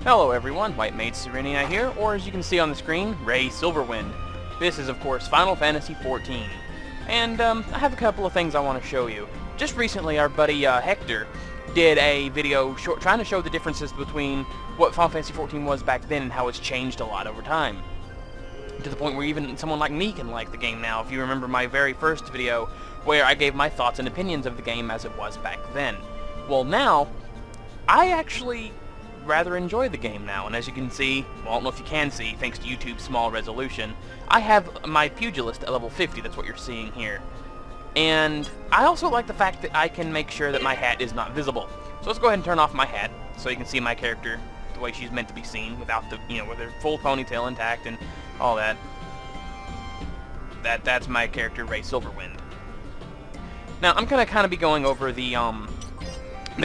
Hello everyone, White Mage Serenia here, or as you can see on the screen, Ray Silverwind. This is of course Final Fantasy XIV. And I have a couple of things I want to show you. Just recently our buddy Hector did a video trying to show the differences between what Final Fantasy XIV was back then and how it's changed a lot over time. To the point where even someone like me can like the game now, if you remember my very first video where I gave my thoughts and opinions of the game as it was back then. Well now, I actually rather enjoy the game now, and as you can see, well, I don't know if you can see, thanks to YouTube's small resolution, I have my pugilist at level 50, that's what you're seeing here. And I also like the fact that I can make sure that my hat is not visible. So let's go ahead and turn off my hat, so you can see my character the way she's meant to be seen, without the, with her full ponytail intact and all that. That's my character, Ray Silverwind. Now, I'm gonna kind of be going over the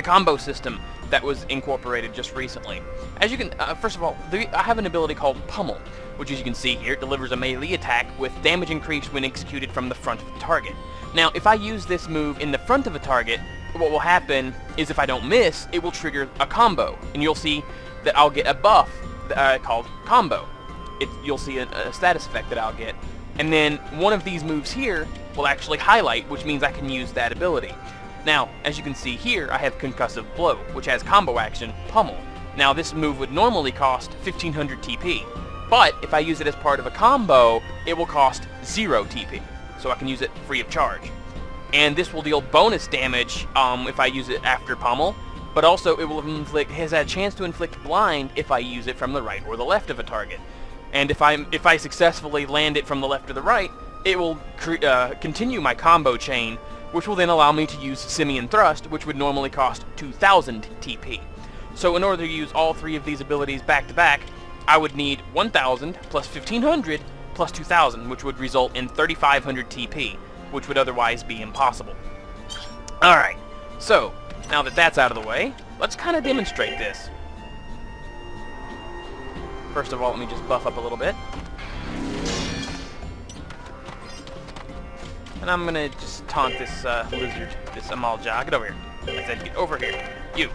combo system that was incorporated just recently. As you can, first of all, I have an ability called Pummel, which as you can see here, delivers a melee attack with damage increased when executed from the front of the target. Now, if I use this move in the front of a target, what will happen is if I don't miss, it will trigger a combo, and you'll see that I'll get a buff called Combo. You'll see a status effect that I'll get, and then one of these moves here will actually highlight, which means I can use that ability. Now, as you can see here, I have Concussive Blow, which has combo action, Pummel. Now, this move would normally cost 1500 TP, but if I use it as part of a combo, it will cost 0 TP, so I can use it free of charge. And this will deal bonus damage if I use it after Pummel, but also it will has a chance to inflict blind if I use it from the right or the left of a target. And if I successfully land it from the left or the right, it will continue my combo chain, which will then allow me to use Simian Thrust, which would normally cost 2000 TP. So in order to use all three of these abilities back to back, I would need 1000 plus 1500 plus 2000, which would result in 3500 TP, which would otherwise be impossible. Alright, so now that that's out of the way, let's kind of demonstrate this. First of all, let me just buff up a little bit. And I'm gonna just taunt this lizard, this ou'll. Get over here. I said get over here. You,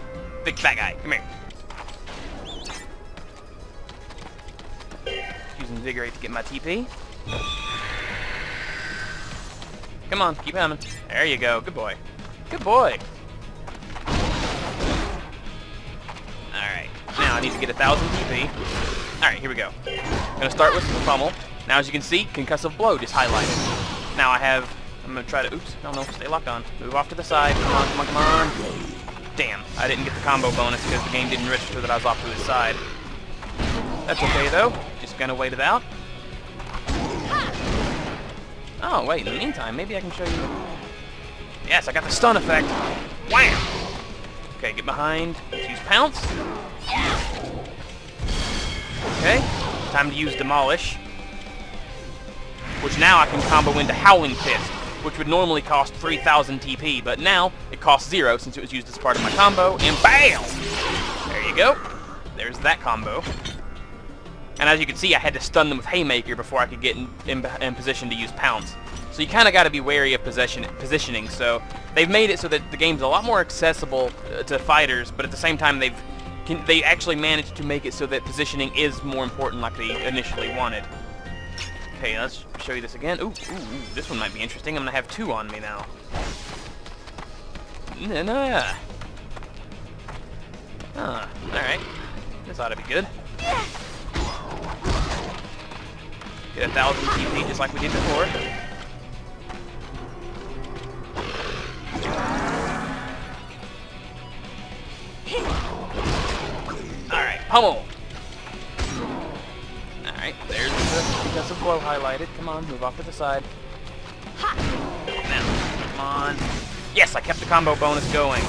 big fat guy, come here. Use Invigorate to get my TP. Come on, keep coming. There you go, good boy. Good boy. Alright, now I need to get 1000 TP. Alright, here we go. I'm gonna start with the Pummel. Now as you can see, Concussive Blow just highlighted. Now I'm gonna try to, oops, no, stay locked on. Move off to the side, come on, come on, come on. Damn, I didn't get the combo bonus because the game didn't register that I was off to the side. That's okay though, just gonna wait it out. Oh, wait, in the meantime, maybe I can show you. Yes, I got the stun effect. Wham! Okay, get behind, let's use Pounce. Okay, time to use Demolish, which now I can combo into Howling Fist, which would normally cost 3000 TP, but now it costs 0 since it was used as part of my combo, and BAM! There you go. There's that combo. And as you can see, I had to stun them with Haymaker before I could get in position to use Pounce. So you kind of got to be wary of positioning, so they've made it so that the game's a lot more accessible to fighters, but at the same time they actually managed to make it so that positioning is more important like they initially wanted. Okay, let's show you this again. Ooh, this one might be interesting. I'm gonna have 2 on me now. Alright. This ought to be good. Get 1000 TP just like we did before. Alright, Pummel! Alright, there's the Concussive Blow highlighted. Come on, move off to the side. Now, come on. Yes, I kept the combo bonus going.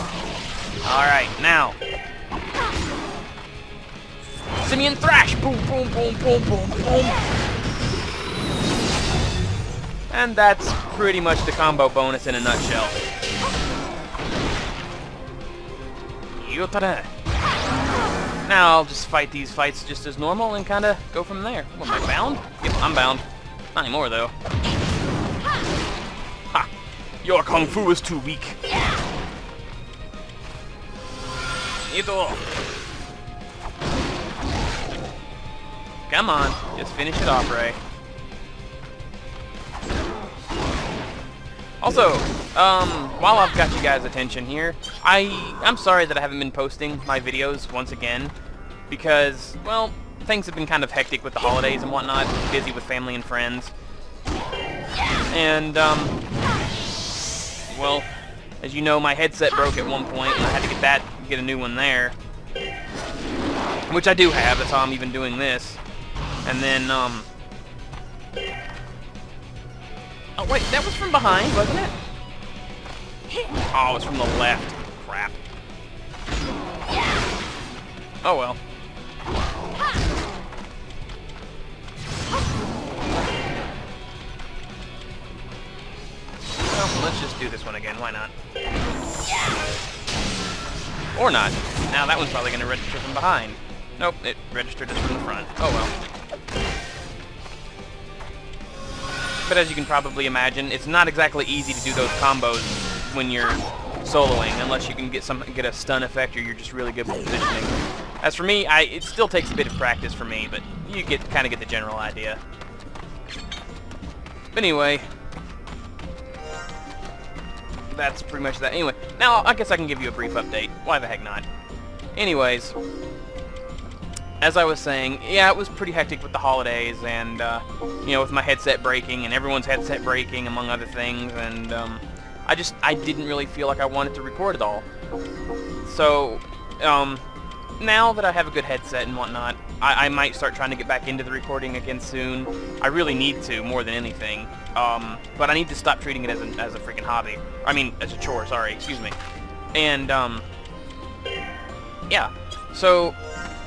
Alright, now. Simian Thrash! Boom, boom, boom, boom, boom, boom. And that's pretty much the combo bonus in a nutshell. Yotara. Now I'll just fight these fights just as normal and kind of go from there. What, am I bound? Yep, I'm bound. Not anymore, though. Ha! Your Kung Fu is too weak. Ito. Come on, just finish it off, Ray. Also, while I've got you guys' attention here, I'm sorry that I haven't been posting my videos once again, because, well, things have been kind of hectic with the holidays and whatnot, busy with family and friends. And, well, as you know, my headset broke at one point, and I had to get a new one there. Which I do have, that's how I'm even doing this. And then, oh wait, that was from behind, wasn't it? Oh, it was from the left. Crap. Oh well. Well, let's just do this one again, why not? Or not. Now that one's probably going to register from behind. Nope, it registered as from the front. Oh well. But as you can probably imagine, it's not exactly easy to do those combos when you're soloing, unless you can get a stun effect or you're just really good with positioning. As for me, it still takes a bit of practice for me, but you kind of get the general idea. But anyway, that's pretty much that. Anyway, now I guess I can give you a brief update. Why the heck not? Anyways, as I was saying, yeah, it was pretty hectic with the holidays, and, you know, with my headset breaking, and everyone's headset breaking, among other things, and, I didn't really feel like I wanted to record it all. So, now that I have a good headset and whatnot, I might start trying to get back into the recording again soon. I really need to, more than anything. But I need to stop treating it as a freaking hobby. I mean, as a chore, sorry, excuse me. And, yeah. So,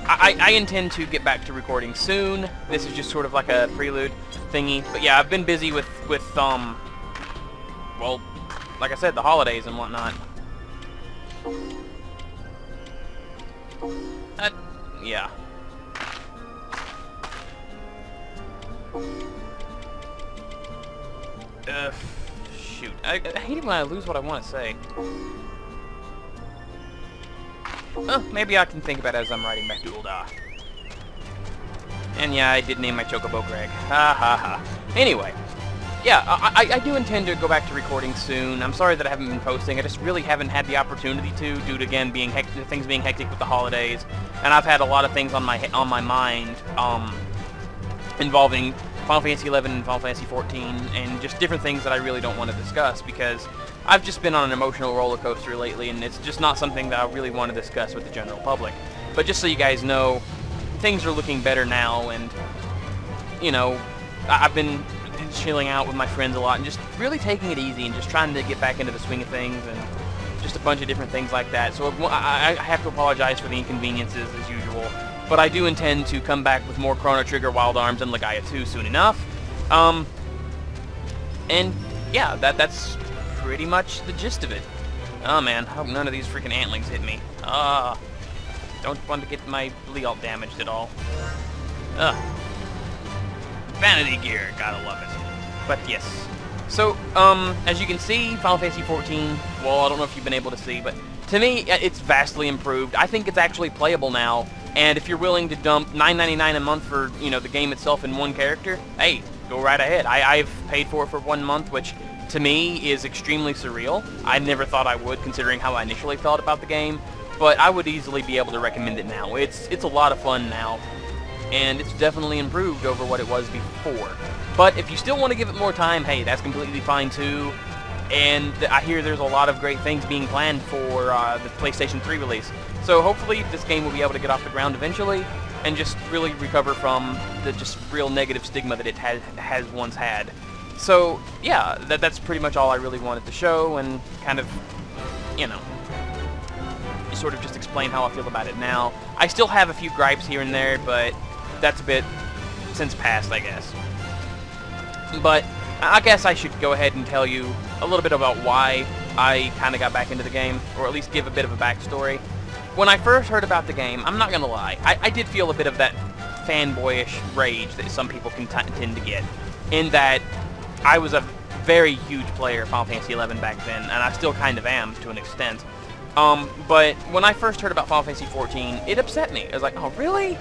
I intend to get back to recording soon. This is just sort of like a prelude thingy. But yeah, I've been busy with well, like I said, the holidays and whatnot. Yeah. Shoot. I hate it when I lose what I want to say. Maybe I can think about it as I'm riding back to ou'll. And yeah, I did name my chocobo Greg. Ha ha ha. Anyway. Yeah, I do intend to go back to recording soon. I'm sorry that I haven't been posting. I just really haven't had the opportunity to, due to, again, things being hectic with the holidays. And I've had a lot of things on my mind, involving Final Fantasy XI and Final Fantasy XIV, and just different things that I really don't want to discuss, because I've just been on an emotional roller coaster lately, and it's just not something that I really want to discuss with the general public. But just so you guys know, things are looking better now, and, you know, I've been chilling out with my friends a lot and just really taking it easy and just trying to get back into the swing of things and just a bunch of different things like that. So I have to apologize for the inconveniences as usual, but I do intend to come back with more Chrono Trigger, Wild Arms, and Legaia 2 soon enough. And yeah, that's pretty much the gist of it. Oh man, I hope none of these freaking antlings hit me. Don't want to get my Lealt damaged at all. Vanity gear, gotta love it. But yes. So, as you can see, Final Fantasy XIV, well, I don't know if you've been able to see, but to me, it's vastly improved. I think it's actually playable now, and if you're willing to dump $9.99 a month for, you know, the game itself in one character, hey, go right ahead. I've paid for it for 1 month, which to me is extremely surreal. I never thought I would, considering how I initially felt about the game, but I would easily be able to recommend it now. It's a lot of fun now, and it's definitely improved over what it was before. But if you still want to give it more time, hey, that's completely fine too. And I hear there's a lot of great things being planned for the PlayStation 3 release. So hopefully this game will be able to get off the ground eventually and just really recover from the just real negative stigma that it has once had. So yeah, that's pretty much all I really wanted to show, and kind of, you know, sort of just explain how I feel about it now. I still have a few gripes here and there, but that's a bit since past, I guess. But I guess I should go ahead and tell you a little bit about why I kind of got back into the game, or at least give a bit of a backstory. When I first heard about the game, I'm not going to lie, I did feel a bit of that fanboyish rage that some people can tend to get, in that I was a very huge player of Final Fantasy XI back then, and I still kind of am to an extent. But when I first heard about Final Fantasy XIV, it upset me. I was like, oh really?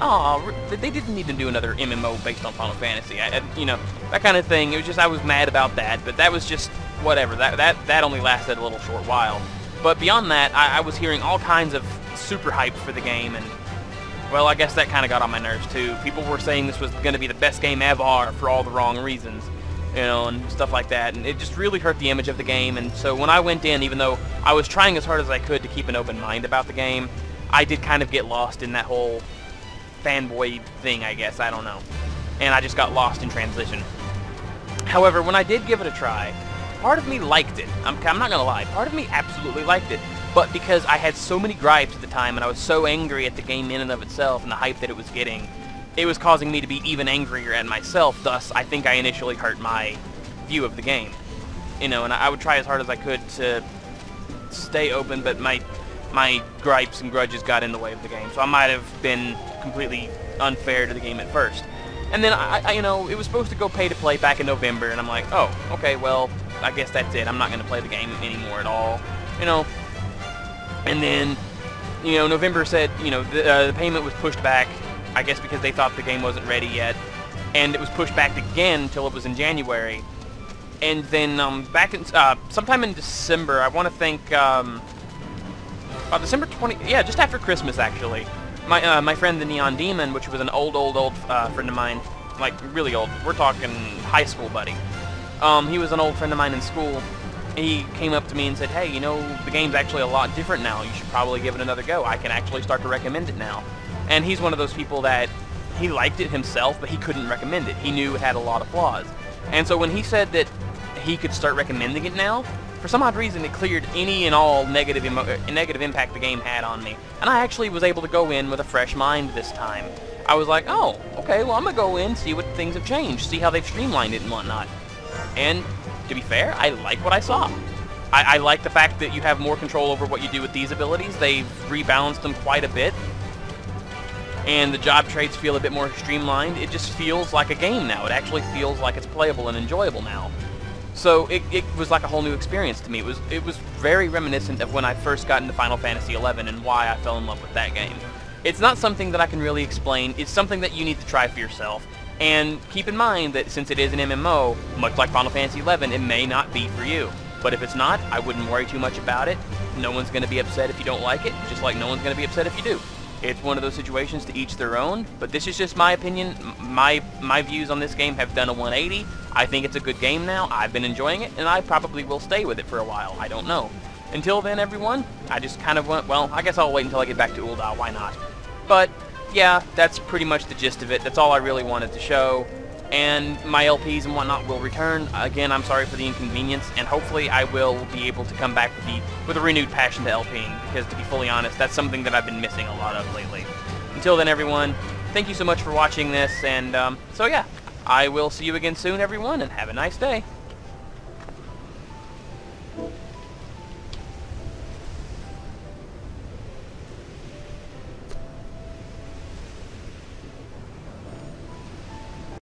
oh, they didn't need to do another MMO based on Final Fantasy. You know, that kind of thing. It was just, I was mad about that, but that was just whatever. That only lasted a little short while. But beyond that, I was hearing all kinds of super hype for the game, and well, I guess that kind of got on my nerves too. People were saying this was going to be the best game ever for all the wrong reasons, you know, and stuff like that, and it just really hurt the image of the game. And so when I went in, even though I was trying as hard as I could to keep an open mind about the game, I did kind of get lost in that whole fanboy thing, I guess, I don't know. And I just got lost in transition. However, when I did give it a try, part of me liked it. I'm not gonna lie, part of me absolutely liked it. But because I had so many gripes at the time, and I was so angry at the game in and of itself and the hype that it was getting, it was causing me to be even angrier at myself. Thus, I think I initially hurt my view of the game. You know, and I would try as hard as I could to stay open, but my gripes and grudges got in the way of the game. So I might have been completely unfair to the game at first. And then, you know, it was supposed to go pay to play back in November, and I'm like, oh, okay, well, I guess that's it. I'm not going to play the game anymore at all, you know. And then, you know, November said, you know, the payment was pushed back, I guess because they thought the game wasn't ready yet, and it was pushed back again until it was in January. And then back in sometime in December, I want to think December 20, yeah, just after Christmas actually. My friend the Neon Demon, which was an old friend of mine, like really old. We're talking high school buddy. He was an old friend of mine in school. He came up to me and said, hey, you know, the game's actually a lot different now. You should probably give it another go. I can actually start to recommend it now. And he's one of those people that he liked it himself, but he couldn't recommend it. He knew it had a lot of flaws. And so when he said that he could start recommending it now, for some odd reason it cleared any and all negative impact the game had on me. And I actually was able to go in with a fresh mind this time. I was like, oh, okay, well I'm going to go in, see what things have changed, see how they've streamlined it and whatnot. And to be fair, I like what I saw. I like the fact that you have more control over what you do with these abilities. They've rebalanced them quite a bit. And the job traits feel a bit more streamlined. It just feels like a game now. It actually feels like it's playable and enjoyable now. So it was like a whole new experience to me. It was very reminiscent of when I first got into Final Fantasy XI and why I fell in love with that game. It's not something that I can really explain. It's something that you need to try for yourself. And keep in mind that since it is an MMO, much like Final Fantasy XI, it may not be for you. But if it's not, I wouldn't worry too much about it. No one's going to be upset if you don't like it, just like no one's going to be upset if you do. It's one of those situations, to each their own, but this is just my opinion. My views on this game have done a 180. I think it's a good game now. I've been enjoying it, and I probably will stay with it for a while. I don't know. Until then, everyone, I just kind of went, well, I guess I'll wait until I get back to ou'll. Why not? But yeah, that's pretty much the gist of it. That's all I really wanted to show. And my LPs and whatnot will return. Again, I'm sorry for the inconvenience, and hopefully I will be able to come back with a renewed passion to LPing, because to be fully honest, that's something that I've been missing a lot of lately. Until then, everyone, thank you so much for watching this, and so yeah, I will see you again soon, everyone, and have a nice day.